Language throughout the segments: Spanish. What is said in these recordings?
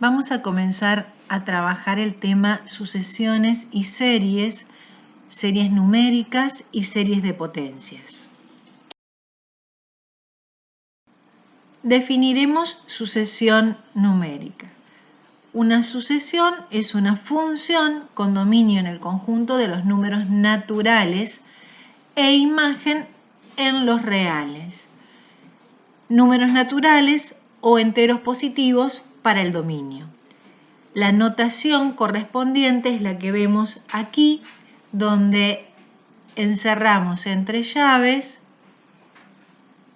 Vamos a comenzar a trabajar el tema sucesiones y series numéricas y series de potencias. Definiremos sucesión numérica. Una sucesión es una función con dominio en el conjunto de los números naturales e imagen en los reales. Números naturales o enteros positivos para el dominio. La notación correspondiente es la que vemos aquí, donde encerramos entre llaves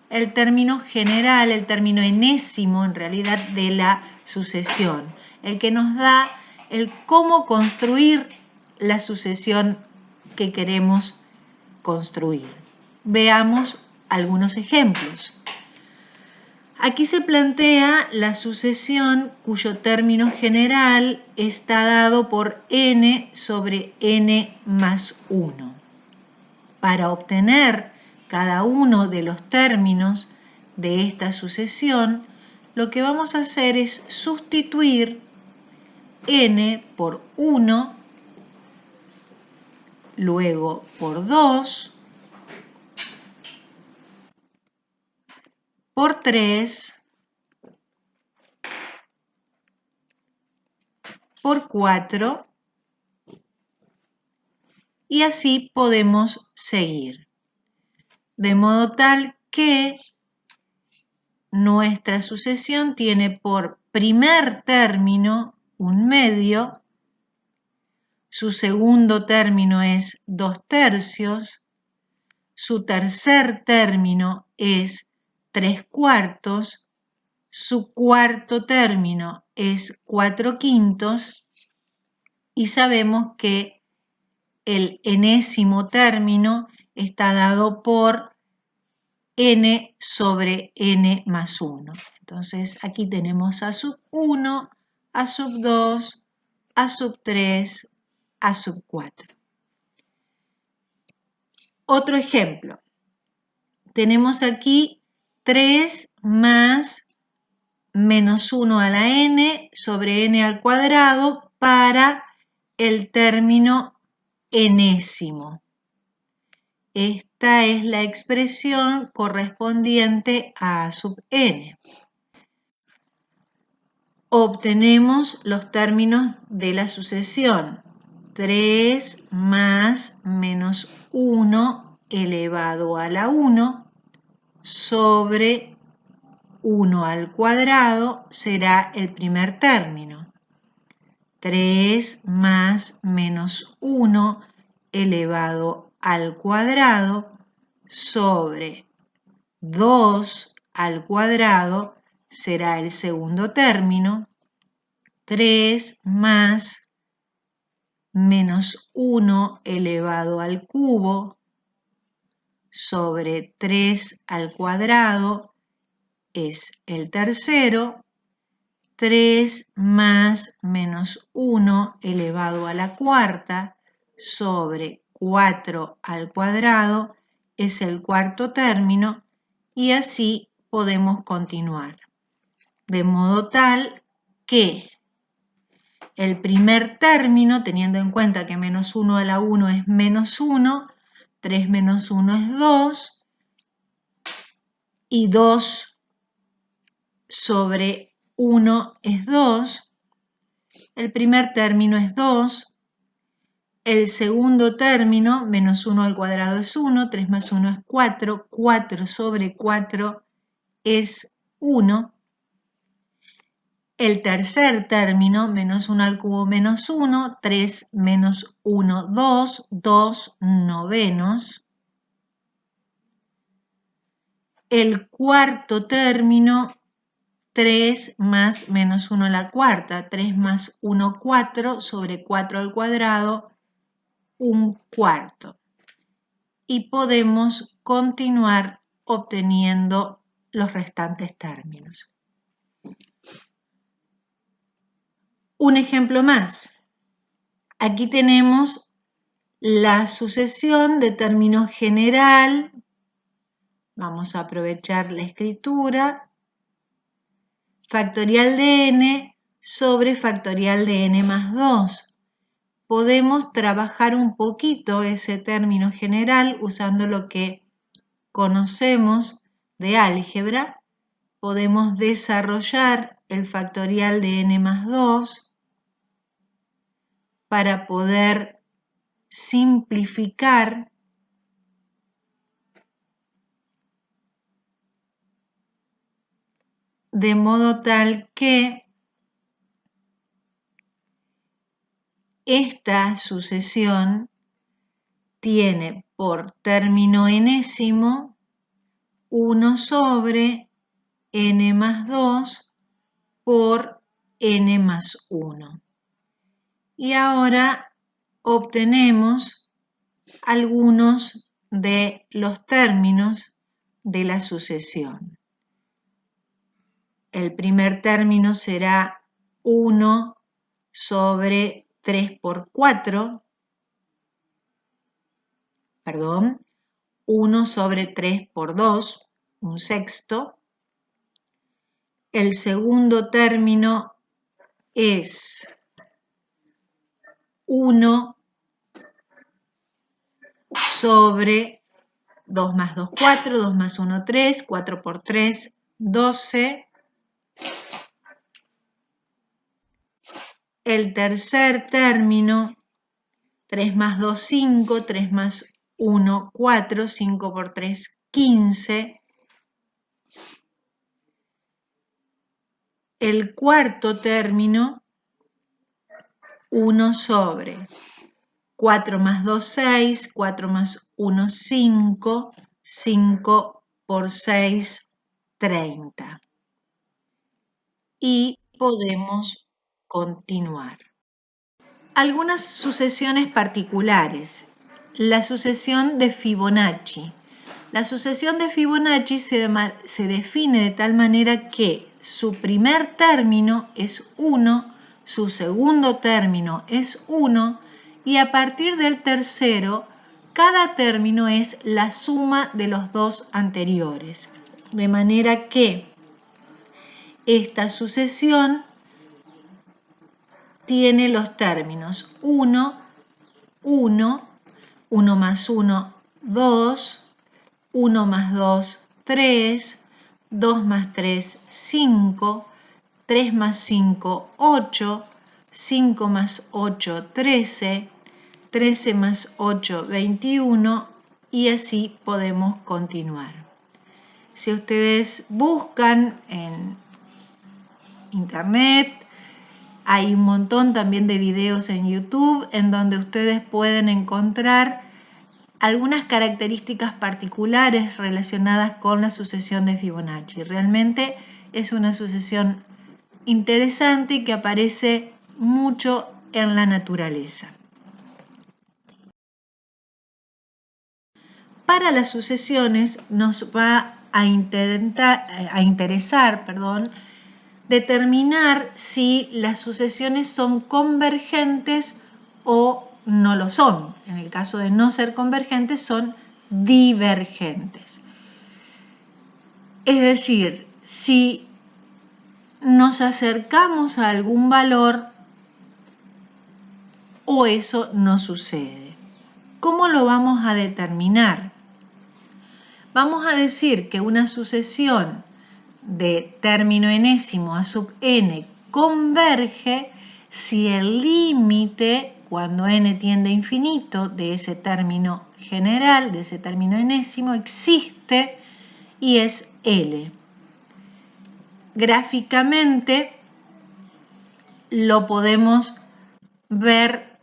el término general, el término enésimo en realidad de la sucesión, el que nos da el cómo construir la sucesión que queremos construir. Veamos algunos ejemplos. Aquí se plantea la sucesión cuyo término general está dado por n sobre n más 1. Para obtener cada uno de los términos de esta sucesión, lo que vamos a hacer es sustituir n por 1, luego por 2, por 3, por 4, y así podemos seguir. De modo tal que nuestra sucesión tiene por primer término un medio, su segundo término es 2/3, su tercer término es 3/4, su cuarto término es 4/5 y sabemos que el enésimo término está dado por n sobre n más 1. Entonces aquí tenemos a sub 1, a sub 2, a sub 3, a sub 4. Otro ejemplo. Tenemos aquí 3 más menos 1 a la n sobre n al cuadrado para el término enésimo. Esta es la expresión correspondiente a A sub n. Obtenemos los términos de la sucesión. 3 más menos 1 elevado a la 1 sobre 1 al cuadrado será el primer término. 3 más menos 1 elevado al cuadrado sobre 2 al cuadrado será el segundo término. 3 más menos 1 elevado al cubo sobre 3 al cuadrado es el tercero. 3 más menos 1 elevado a la cuarta sobre 4 al cuadrado es el cuarto término y así podemos continuar. De modo tal que el primer término, teniendo en cuenta que menos 1 a la 1 es menos 1, 3 menos 1 es 2 y 2 sobre 1 es 2, el primer término es 2, el segundo término, menos 1 al cuadrado es 1, 3 más 1 es 4, 4 sobre 4 es 1, el tercer término, menos 1 al cubo menos 1, 3 menos 1, 2, 2 novenos, el cuarto término, 3 más menos 1 a la cuarta, 3 más 1, 4 sobre 4 al cuadrado, un cuarto. Y podemos continuar obteniendo los restantes términos. Un ejemplo más. Aquí tenemos la sucesión de término general. Vamos a aprovechar la escritura. Factorial de n sobre factorial de n más 2. Podemos trabajar un poquito ese término general usando lo que conocemos de álgebra. Podemos desarrollar el factorial de n más 2 para poder simplificar de modo tal que esta sucesión tiene por término enésimo 1 sobre n más 2 por n más 1. Y ahora obtenemos algunos de los términos de la sucesión. El primer término será 1 sobre 3 por 4, 1 sobre 3 por 2, un sexto. El segundo término es 1 sobre 2 más 2, 4, 2 más 1, 3, 4 por 3, 12. El tercer término, 3 más 2, 5, 3 más 1, 4, 5 por 3, 15. El cuarto término, 1 sobre 4 más 2, 6, 4 más 1, 5, 5 por 6, 30. Y podemos continuar. Algunas sucesiones particulares. La sucesión de Fibonacci. La sucesión de Fibonacci se define de tal manera que su primer término es 1, su segundo término es 1 y a partir del tercero, cada término es la suma de los dos anteriores. De manera que esta sucesión tiene los términos 1, 1, 1 más 1, 2, 1 más 2, 3, 2 más 3, 5, 3 más 5, 8, 5 más 8, 13, 13 más 8, 21 y así podemos continuar. Si ustedes buscan en internet, hay un montón también de videos en YouTube en donde ustedes pueden encontrar algunas características particulares relacionadas con la sucesión de Fibonacci. Realmente es una sucesión interesante y que aparece mucho en la naturaleza. Para las sucesiones nos va a interesar, determinar si las sucesiones son convergentes o no lo son. En el caso de no ser convergentes, son divergentes. Es decir, si nos acercamos a algún valor o eso no sucede. ¿Cómo lo vamos a determinar? Vamos a decir que una sucesión de término enésimo a sub n converge si el límite, cuando n tiende a infinito, de ese término general, de ese término enésimo, existe y es L. Gráficamente lo podemos ver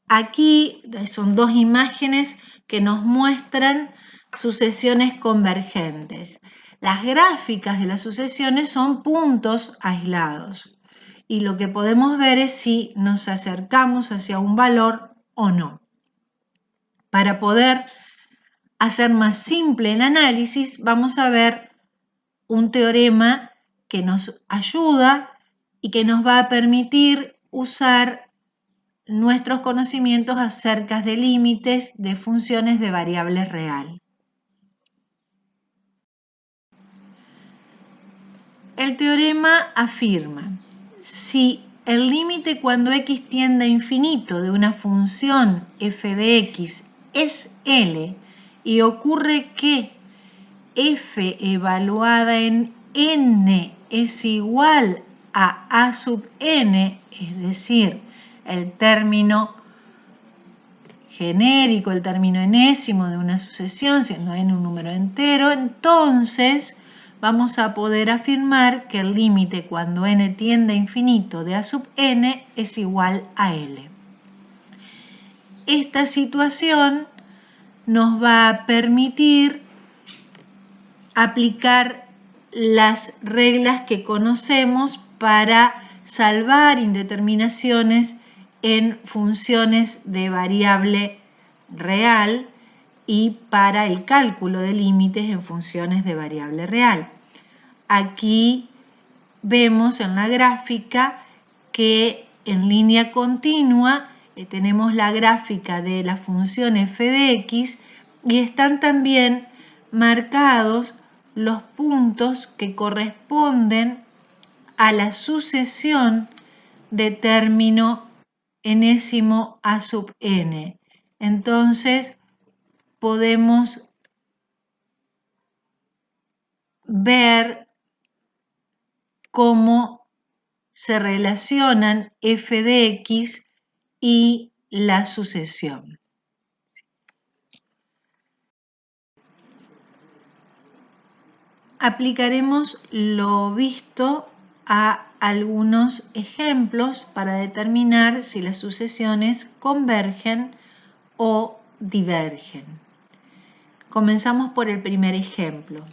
aquí, son dos imágenes que nos muestran sucesiones convergentes. Las gráficas de las sucesiones son puntos aislados y lo que podemos ver es si nos acercamos hacia un valor o no. Para poder hacer más simple el análisis, vamos a ver un teorema que nos ayuda y que nos va a permitir usar nuestros conocimientos acerca de límites de funciones de variables real. El teorema afirma, Si el límite cuando x tiende a infinito de una función f de x es L y ocurre que f evaluada en n es igual a sub n, es decir, el término genérico, el término enésimo de una sucesión, siendo n un número entero, entonces vamos a poder afirmar que el límite cuando n tiende a infinito de a sub n es igual a L. Esta situación nos va a permitir aplicar las reglas que conocemos para salvar indeterminaciones en funciones de variable real y para el cálculo de límites en funciones de variable real. Aquí vemos en la gráfica que en línea continua tenemos la gráfica de la función f de x y están también marcados los puntos que corresponden a la sucesión de término enésimo a sub n. Entonces podemos ver cómo se relacionan f de x y la sucesión. Aplicaremos lo visto a algunos ejemplos para determinar si las sucesiones convergen o divergen. Comenzamos por el primer ejemplo.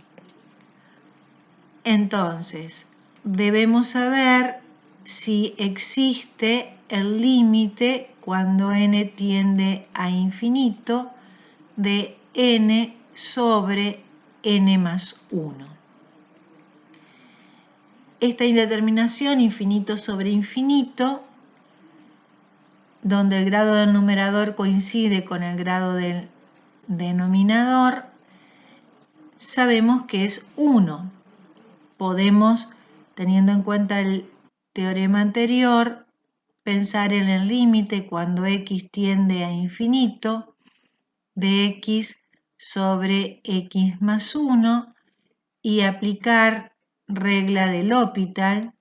Entonces, debemos saber si existe el límite cuando n tiende a infinito de n sobre n más 1. Esta indeterminación infinito sobre infinito, donde el grado del numerador coincide con el grado del denominador, sabemos que es 1. Podemos, teniendo en cuenta el teorema anterior, pensar en el límite cuando x tiende a infinito de x sobre x más 1 y aplicar regla de L'Hopital,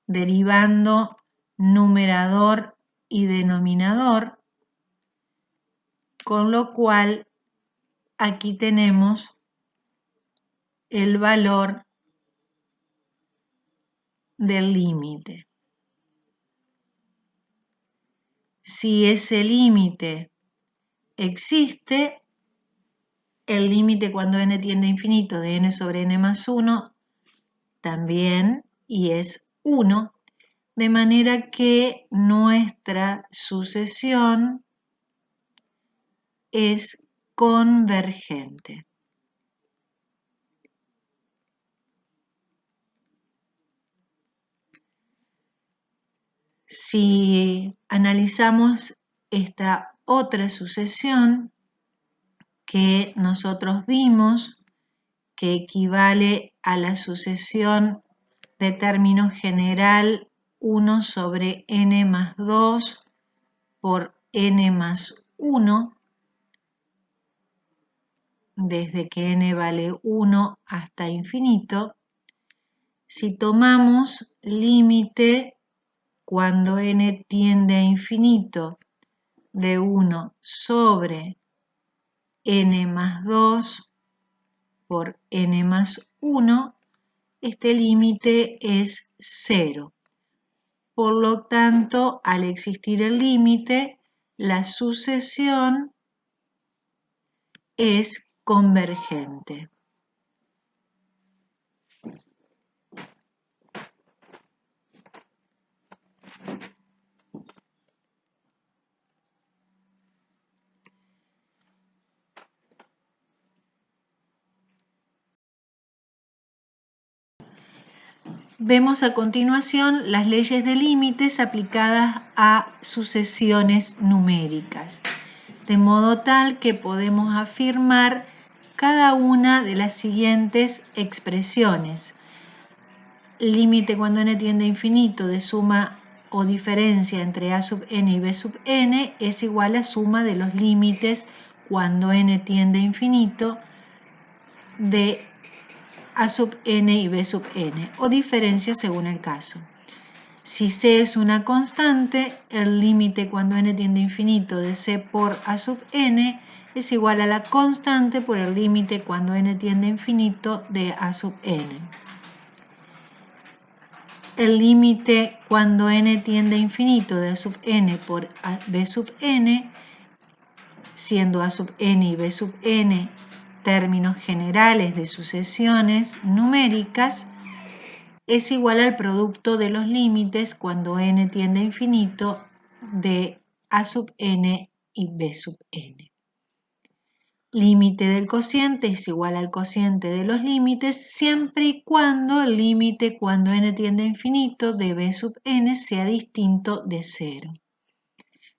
derivando numerador y denominador, con lo cual aquí tenemos el valor del límite. Si ese límite existe, el límite cuando n tiende a infinito de n sobre n más 1 también, y es 1, de manera que nuestra sucesión es convergente. Si analizamos esta otra sucesión que nosotros vimos, que equivale a la sucesión de término general 1 sobre n más 2 por n más 1, desde que n vale 1 hasta infinito. Si tomamos límite cuando n tiende a infinito de 1 sobre n más 2 por n más 1, este límite es 0. Por lo tanto, al existir el límite, la sucesión es convergente. Vemos a continuación las leyes de límites aplicadas a sucesiones numéricas, de modo tal que podemos afirmar cada una de las siguientes expresiones. límite cuando n tiende a infinito de suma o diferencia entre a sub n y b sub n es igual a suma de los límites cuando n tiende a infinito de a sub n y b sub n, o diferencia según el caso. Si c es una constante, el límite cuando n tiende a infinito de c por a sub n es igual a la constante por el límite cuando n tiende a infinito de a sub n. El límite cuando n tiende a infinito de a sub n por b sub n, siendo a sub n y b sub n términos generales de sucesiones numéricas, es igual al producto de los límites cuando n tiende a infinito de a sub n y b sub n. Límite del cociente es igual al cociente de los límites siempre y cuando el límite cuando n tiende a infinito de b sub n sea distinto de 0.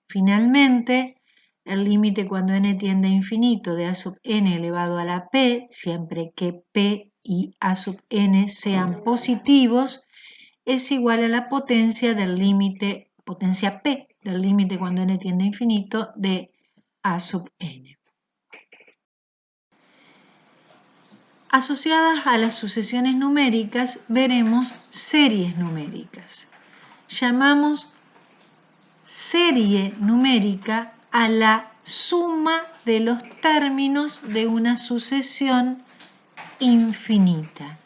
Finalmente, el límite cuando n tiende a infinito de a sub n elevado a la p, siempre que p y a sub n sean positivos, es igual a la potencia del límite, potencia p, del límite cuando n tiende a infinito de a sub n. Asociadas a las sucesiones numéricas veremos series numéricas. Llamamos serie numérica a la suma de los términos de una sucesión infinita.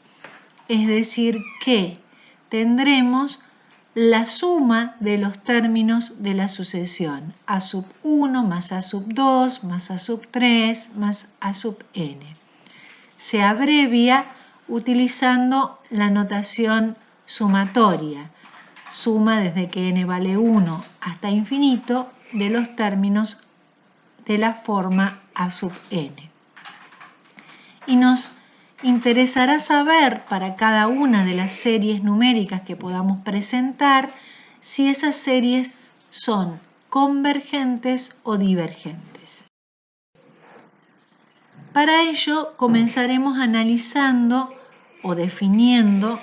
Es decir, que tendremos la suma de los términos de la sucesión a sub 1 más a sub 2 más a sub 3 más a sub n. Se abrevia utilizando la notación sumatoria. Suma desde que n vale 1 hasta infinito de los términos de la forma a sub n. Y nos interesará saber para cada una de las series numéricas que podamos presentar si esas series son convergentes o divergentes. Para ello comenzaremos analizando o definiendo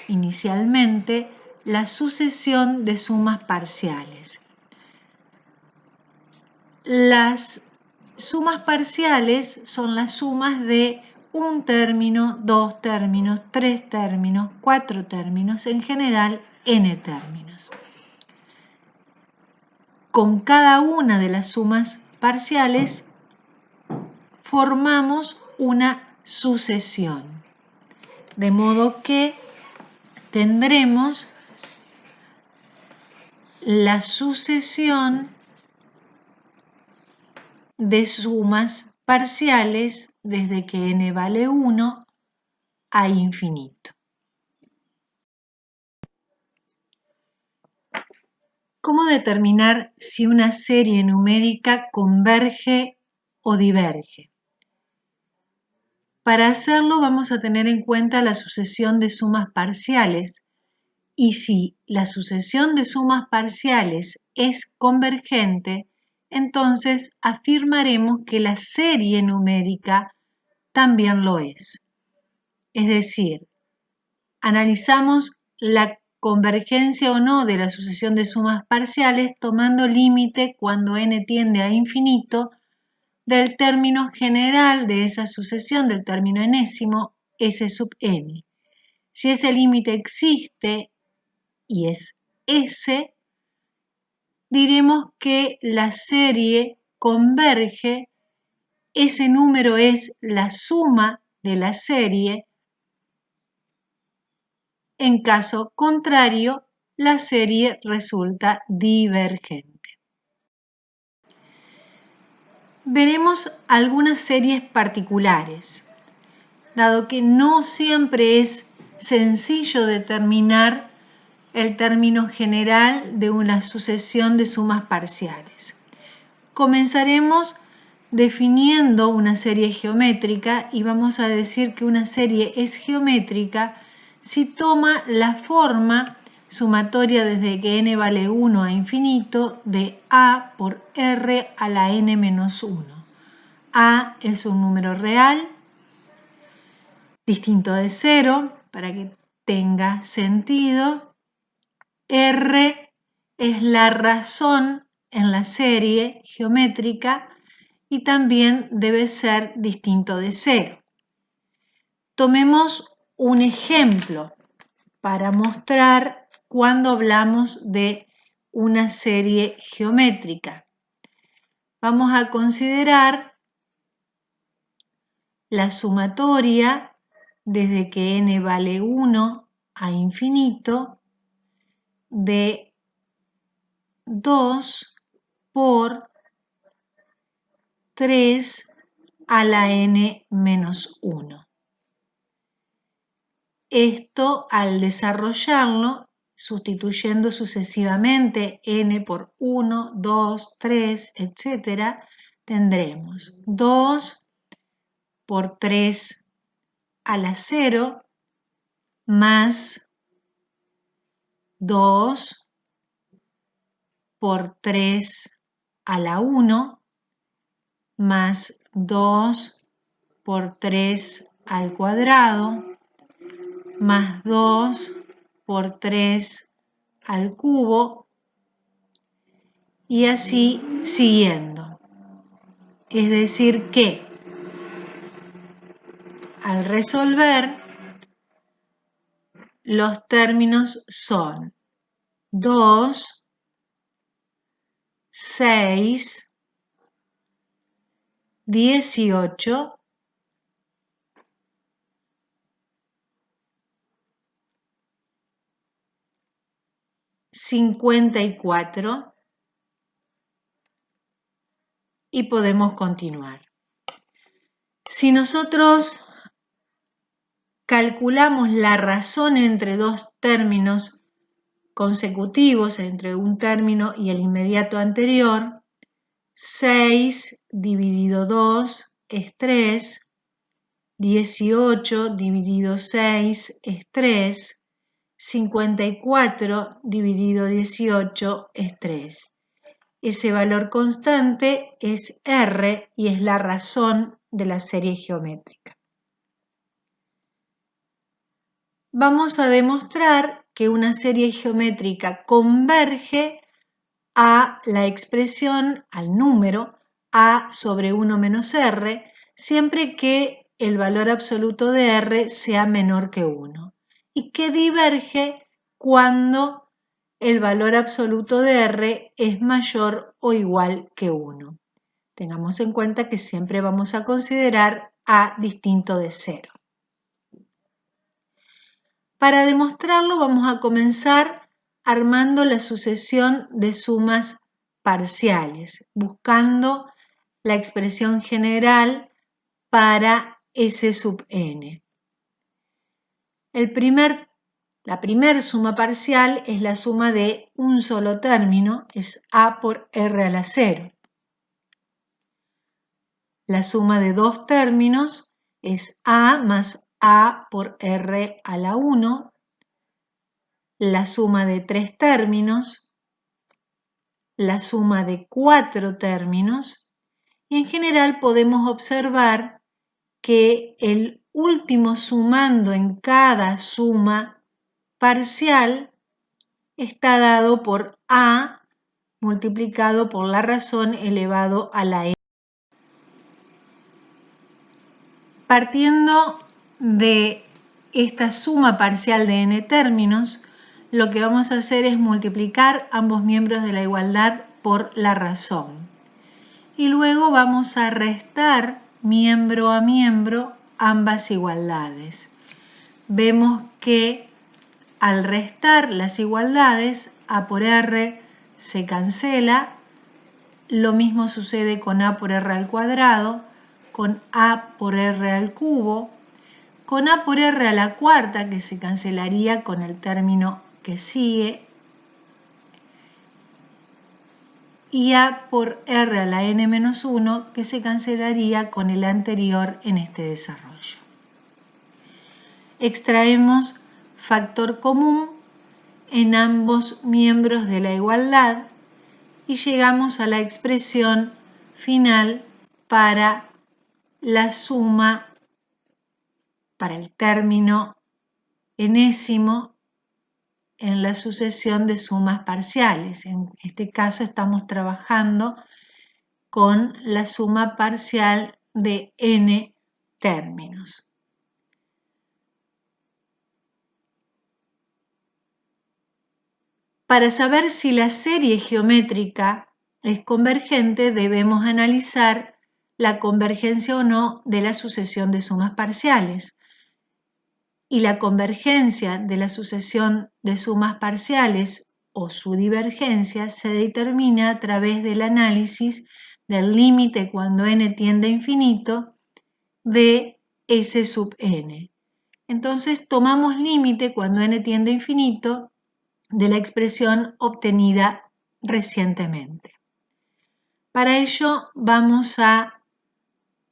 inicialmente la sucesión de sumas parciales. Las sumas parciales son las sumas de un término, dos términos, tres términos, cuatro términos, en general n términos. Con cada una de las sumas parciales formamos una sucesión, de modo que tendremos la sucesión de sumas parciales desde que n vale 1 a infinito. ¿Cómo determinar si una serie numérica converge o diverge? Para hacerlo vamos a tener en cuenta la sucesión de sumas parciales, y si la sucesión de sumas parciales es convergente, entonces afirmaremos que la serie numérica también lo es. Es decir, analizamos la convergencia o no de la sucesión de sumas parciales tomando límite cuando n tiende a infinito del término general de esa sucesión, del término enésimo, s sub n. Si ese límite existe y es S, diremos que la serie converge, ese número es la suma de la serie. En caso contrario, la serie resulta divergente. Veremos algunas series particulares, dado que no siempre es sencillo determinar el término general de una sucesión de sumas parciales. Comenzaremos definiendo una serie geométrica y vamos a decir que una serie es geométrica si toma la forma sumatoria desde que n vale 1 a infinito de a por r a la n menos 1. A es un número real, distinto de 0, para que tenga sentido. R es la razón en la serie geométrica y también debe ser distinto de 0. Tomemos un ejemplo para mostrar cuando hablamos de una serie geométrica. Vamos a considerar la sumatoria desde que n vale 1 a infinito de 2 por 3 a la n menos 1. Esto, al desarrollarlo, sustituyendo sucesivamente n por 1, 2, 3, etc., tendremos 2 por 3 a la 0 más 2 por 3 a la 1 más 2 por 3 al cuadrado más 2 por 3 al cubo y así siguiendo. Es decir que al resolver los términos son 2, 6, 18, 54 y podemos continuar. Si nosotros calculamos la razón entre dos términos consecutivos, entre un término y el inmediato anterior, 6 dividido 2 es 3, 18 dividido 6 es 3, 54 dividido 18 es 3. Ese valor constante es R y es la razón de la serie geométrica. Vamos a demostrar que una serie geométrica converge a la expresión, al número a sobre 1 menos r, siempre que el valor absoluto de r sea menor que 1, y que diverge cuando el valor absoluto de r es mayor o igual que 1. Tengamos en cuenta que siempre vamos a considerar a distinto de 0. Para demostrarlo vamos a comenzar armando la sucesión de sumas parciales, buscando la expresión general para S sub n. La primer suma parcial es la suma de un solo término, es A por R a la 0. La suma de dos términos es A más A por R a la 1. La suma de tres términos, la suma de cuatro términos, y en general podemos observar que el último sumando en cada suma parcial está dado por A multiplicado por la razón elevado a la n. Partiendo de esta suma parcial de n términos, lo que vamos a hacer es multiplicar ambos miembros de la igualdad por la razón. Y luego vamos a restar miembro a miembro ambas igualdades. Vemos que al restar las igualdades, A por R se cancela. Lo mismo sucede con A por R al cuadrado, con A por R al cubo, con A por R a la cuarta, que se cancelaría con el término que sigue, y A por R a la n menos 1, que se cancelaría con el anterior en este desarrollo. Extraemos factor común en ambos miembros de la igualdad y llegamos a la expresión final para la suma, para el término enésimo en la sucesión de sumas parciales. En este caso estamos trabajando con la suma parcial de n términos. Para saber si la serie geométrica es convergente, debemos analizar la convergencia o no de la sucesión de sumas parciales. Y la convergencia de la sucesión de sumas parciales o su divergencia se determina a través del análisis del límite cuando n tiende a infinito de S sub n. Entonces tomamos límite cuando n tiende a infinito de la expresión obtenida recientemente. Para ello vamos a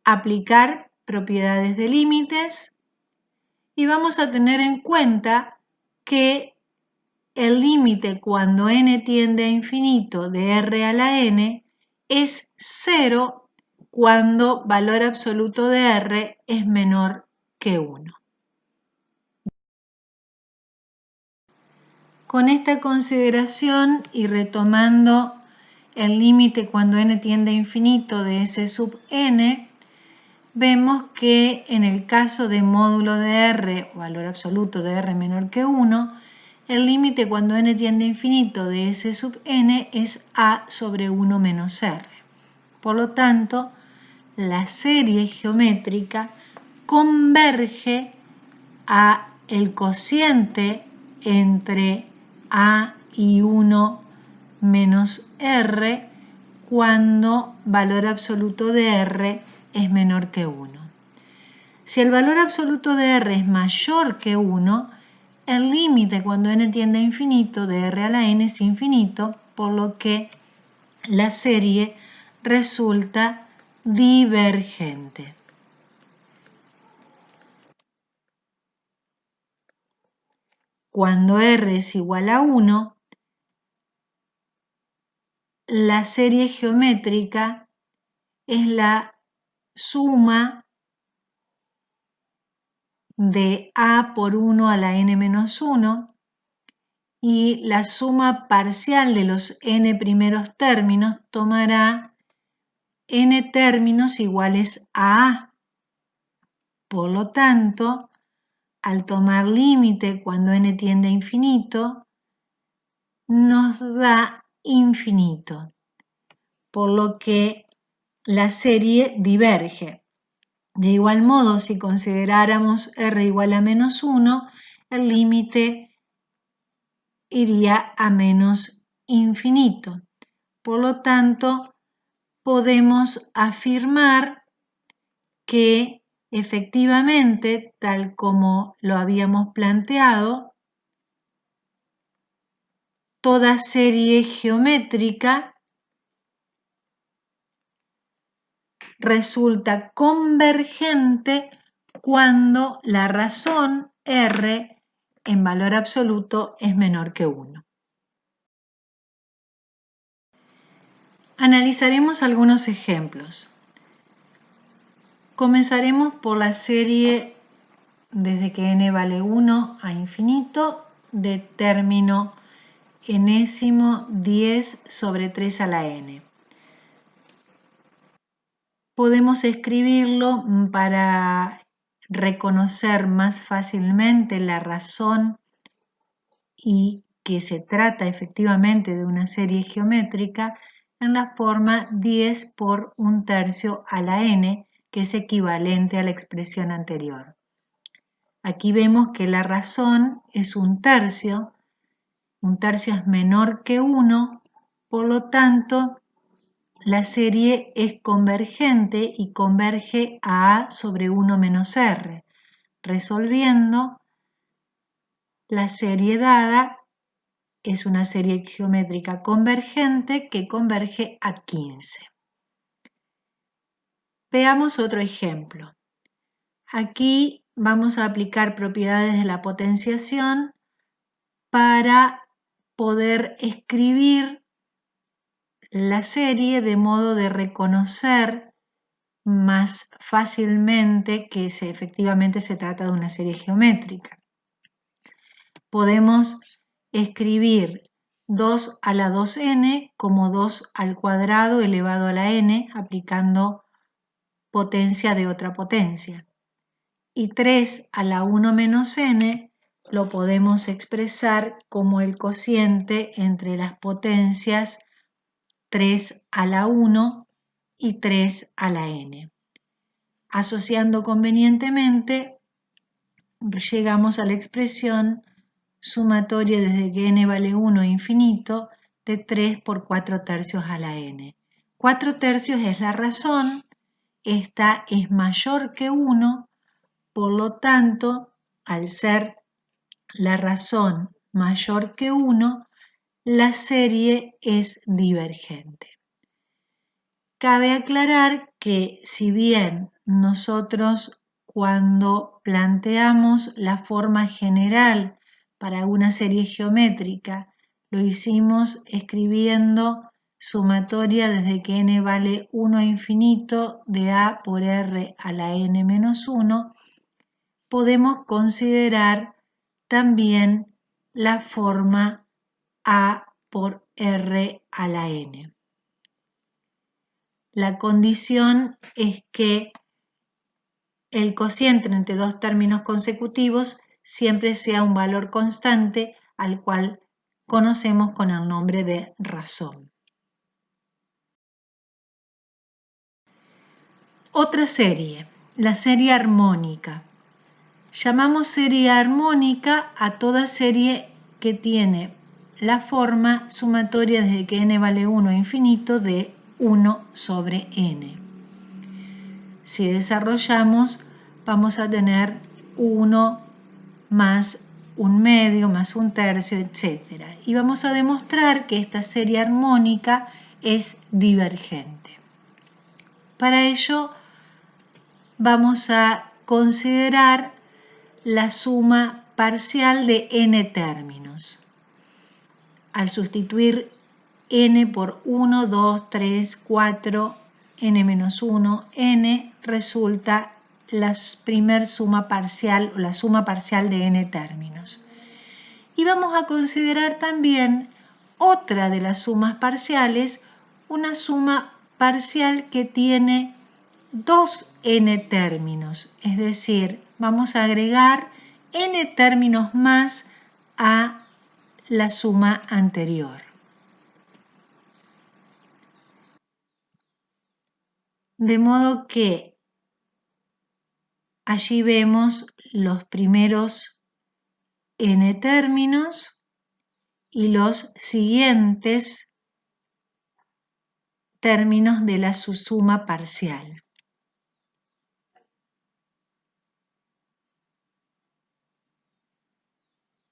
aplicar propiedades de límites y vamos a tener en cuenta que el límite cuando n tiende a infinito de r a la n es 0 cuando valor absoluto de r es menor que 1. Con esta consideración y retomando el límite cuando n tiende a infinito de S sub n, vemos que en el caso de módulo de r, o valor absoluto de r menor que 1, el límite cuando n tiende a infinito de S sub n es a sobre 1 menos r. Por lo tanto, la serie geométrica converge a el cociente entre a y 1 menos r cuando valor absoluto de r es menor que 1. Si el valor absoluto de r es mayor que 1, el límite cuando n tiende a infinito de r a la n es infinito, por lo que la serie resulta divergente. Cuando r es igual a 1, la serie geométrica es la suma de a por 1 a la n menos 1 y la suma parcial de los n primeros términos tomará n términos iguales a a. Por lo tanto, al tomar límite cuando n tiende a infinito, nos da infinito, por lo que la serie diverge. De igual modo, si consideráramos r igual a menos 1, el límite iría a menos infinito. Por lo tanto, podemos afirmar que efectivamente, tal como lo habíamos planteado, toda serie geométrica resulta convergente cuando la razón r en valor absoluto es menor que 1. Analizaremos algunos ejemplos. Comenzaremos por la serie desde que n vale 1 a infinito de término enésimo 10 sobre 3 a la n. Podemos escribirlo para reconocer más fácilmente la razón y que se trata efectivamente de una serie geométrica en la forma 10 por 1/3 a la n, que es equivalente a la expresión anterior. Aquí vemos que la razón es 1/3, 1/3 es menor que 1, por lo tanto la serie es convergente y converge a a sobre 1 menos r. Resolviendo, la serie dada es una serie geométrica convergente que converge a 15. Veamos otro ejemplo. Aquí vamos a aplicar propiedades de la potenciación para poder escribir la serie de modo de reconocer más fácilmente que efectivamente se trata de una serie geométrica. podemos escribir 2 a la 2n como 2 al cuadrado elevado a la n, aplicando potencia de otra potencia. Y 3 a la 1 menos n lo podemos expresar como el cociente entre las potencias 3 a la 1 y 3 a la n. Asociando convenientemente, llegamos a la expresión sumatoria desde que n vale 1 a infinito de 3 por 4 tercios a la n. 4 tercios es la razón, esta es mayor que 1, por lo tanto, al ser la razón mayor que 1, la serie es divergente. Cabe aclarar que si bien nosotros cuando planteamos la forma general para una serie geométrica lo hicimos escribiendo sumatoria desde que n vale 1 a infinito de a por r a la n menos 1, podemos considerar también la forma a por r a la n. La condición es que el cociente entre dos términos consecutivos siempre sea un valor constante al cual conocemos con el nombre de razón. Otra serie, la serie armónica. Llamamos serie armónica a toda serie que tiene la forma sumatoria desde que n vale 1 a infinito de 1 sobre n. Si desarrollamos, vamos a tener 1 más un medio, más un tercio, etc. Y vamos a demostrar que esta serie armónica es divergente. Para ello, vamos a considerar la suma parcial de n términos. Al sustituir n por 1, 2, 3, 4, n menos 1, n resulta la primer suma parcial o la suma parcial de n términos. Y vamos a considerar también otra de las sumas parciales, una suma parcial que tiene 2n términos, es decir, vamos a agregar n términos más a la suma anterior. De modo que allí vemos los primeros n términos y los siguientes términos de la suma parcial.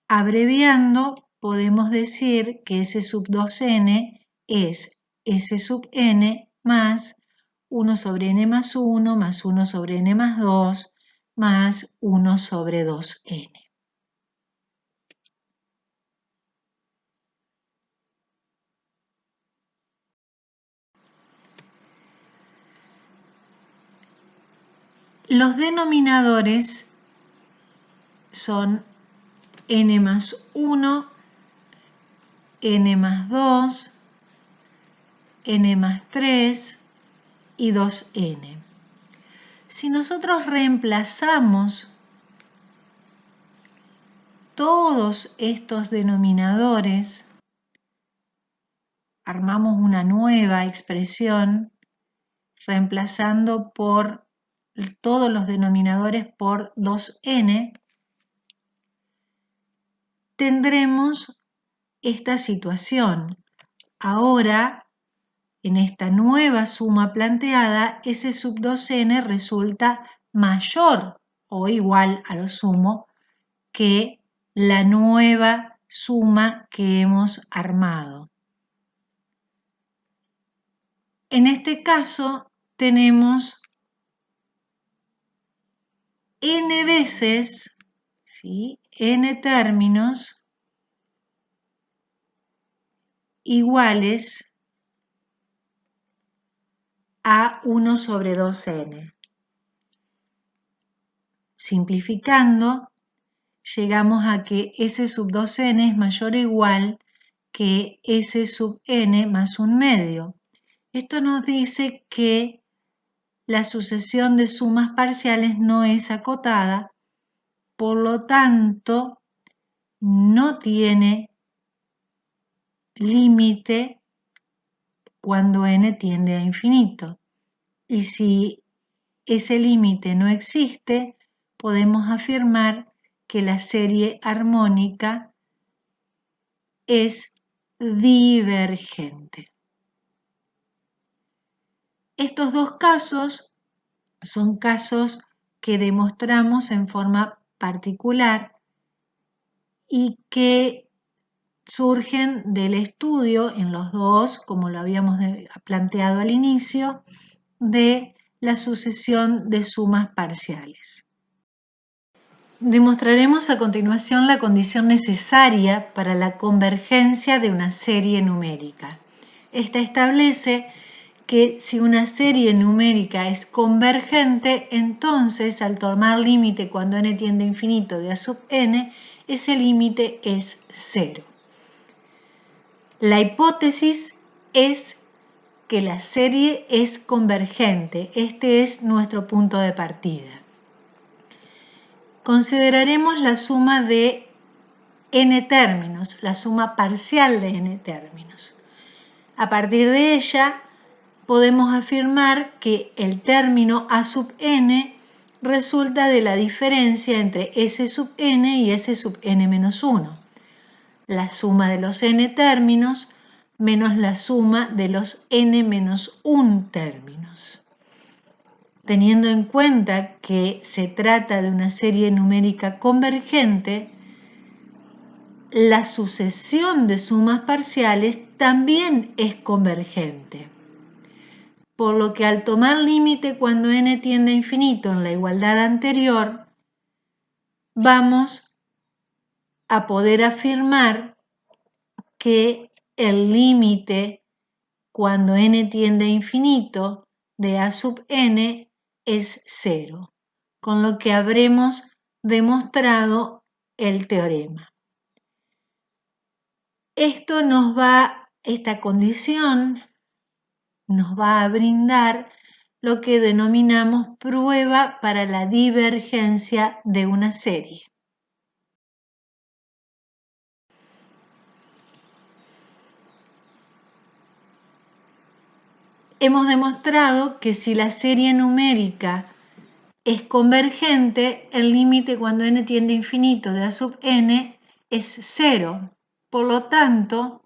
Abreviando, podemos decir que S sub 2n es S sub n más 1 sobre n más 1 más 1 sobre n más 2 más 1 sobre 2n. Los denominadores son n más 1, n más 2, n más 3 y 2n. Si nosotros reemplazamos todos estos denominadores, armamos una nueva expresión reemplazando por todos los denominadores por 2n, tendremos esta situación. Ahora, en esta nueva suma planteada, S sub 2n resulta mayor o igual a lo sumo que la nueva suma que hemos armado. En este caso tenemos n veces, ¿sí?, n términos iguales a 1 sobre 2n. Simplificando, llegamos a que S sub 2n es mayor o igual que S sub n más 1/2. Esto nos dice que la sucesión de sumas parciales no es acotada, por lo tanto, no tiene límite cuando n tiende a infinito. Y si ese límite no existe, podemos afirmar que la serie armónica es divergente. Estos dos casos son casos que demostramos en forma particular y que surgen del estudio en los dos, como lo habíamos planteado al inicio, de la sucesión de sumas parciales. Demostraremos a continuación la condición necesaria para la convergencia de una serie numérica. Esta establece que si una serie numérica es convergente, entonces al tomar límite cuando n tiende a infinito de a sub n, ese límite es 0. La hipótesis es que la serie es convergente. Este es nuestro punto de partida. Consideraremos la suma de n términos, la suma parcial de n términos. A partir de ella, podemos afirmar que el término a sub n resulta de la diferencia entre s sub n y s sub n menos 1. La suma de los n términos menos la suma de los n menos 1 términos. Teniendo en cuenta que se trata de una serie numérica convergente, la sucesión de sumas parciales también es convergente. Por lo que al tomar límite cuando n tiende a infinito en la igualdad anterior, vamos a poder afirmar que el límite cuando n tiende a infinito de a sub n es 0, con lo que habremos demostrado el teorema. Esta condición nos va a brindar lo que denominamos prueba para la divergencia de una serie. Hemos demostrado que si la serie numérica es convergente, el límite cuando n tiende a infinito de a sub n es 0. Por lo tanto,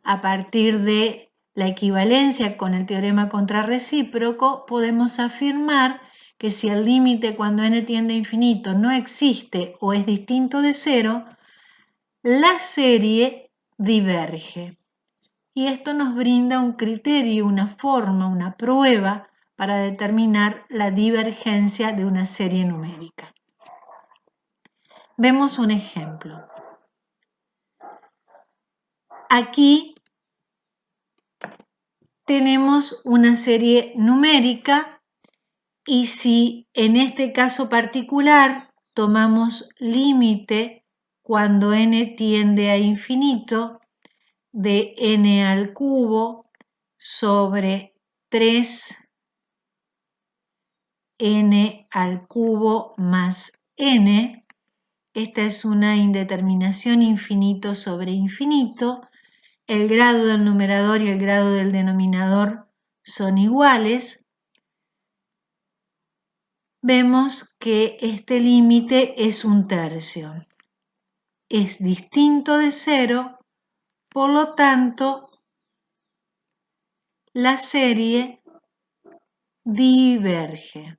a partir de la equivalencia con el teorema contrarrecíproco, podemos afirmar que si el límite cuando n tiende a infinito no existe o es distinto de 0, la serie diverge. Y esto nos brinda un criterio, una forma, una prueba para determinar la divergencia de una serie numérica. Vemos un ejemplo. Aquí tenemos una serie numérica y si en este caso particular tomamos límite cuando n tiende a infinito de n al cubo sobre 3n al cubo más n. Esta es una indeterminación infinito sobre infinito. El grado del numerador y el grado del denominador son iguales. Vemos que este límite es 1/3. Es distinto de 0, por lo tanto, la serie diverge.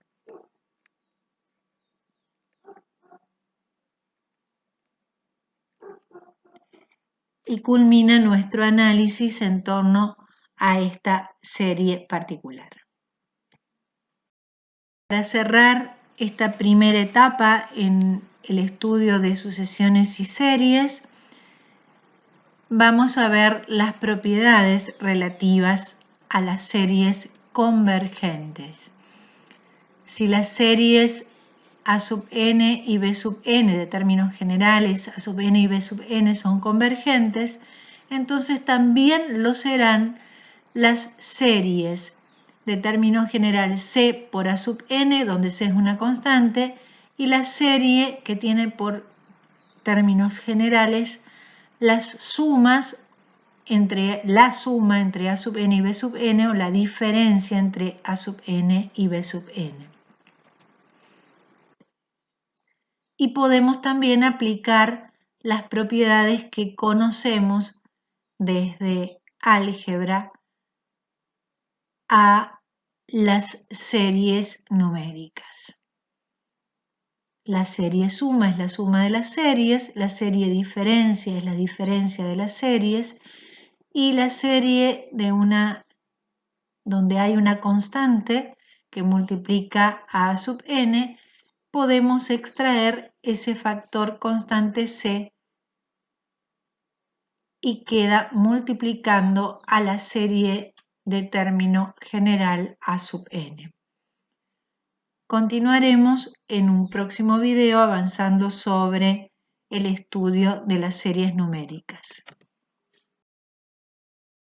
Y culmina nuestro análisis en torno a esta serie particular. Para cerrar esta primera etapa en el estudio de sucesiones y series, vamos a ver las propiedades relativas a las series convergentes. Si las series A sub n y b sub n de términos generales, A sub n y b sub n son convergentes, entonces también lo serán las series de término general C por A sub n, donde C es una constante, y la serie que tiene por términos generales las sumas entre la suma entre A sub n y B sub n, o la diferencia entre A sub n y B sub n. Y podemos también aplicar las propiedades que conocemos desde álgebra a las series numéricas. La serie suma es la suma de las series, la serie diferencia es la diferencia de las series, y la serie donde hay una constante que multiplica a sub n, podemos extraer ese factor constante C y queda multiplicando a la serie de término general A sub n. Continuaremos en un próximo video avanzando sobre el estudio de las series numéricas.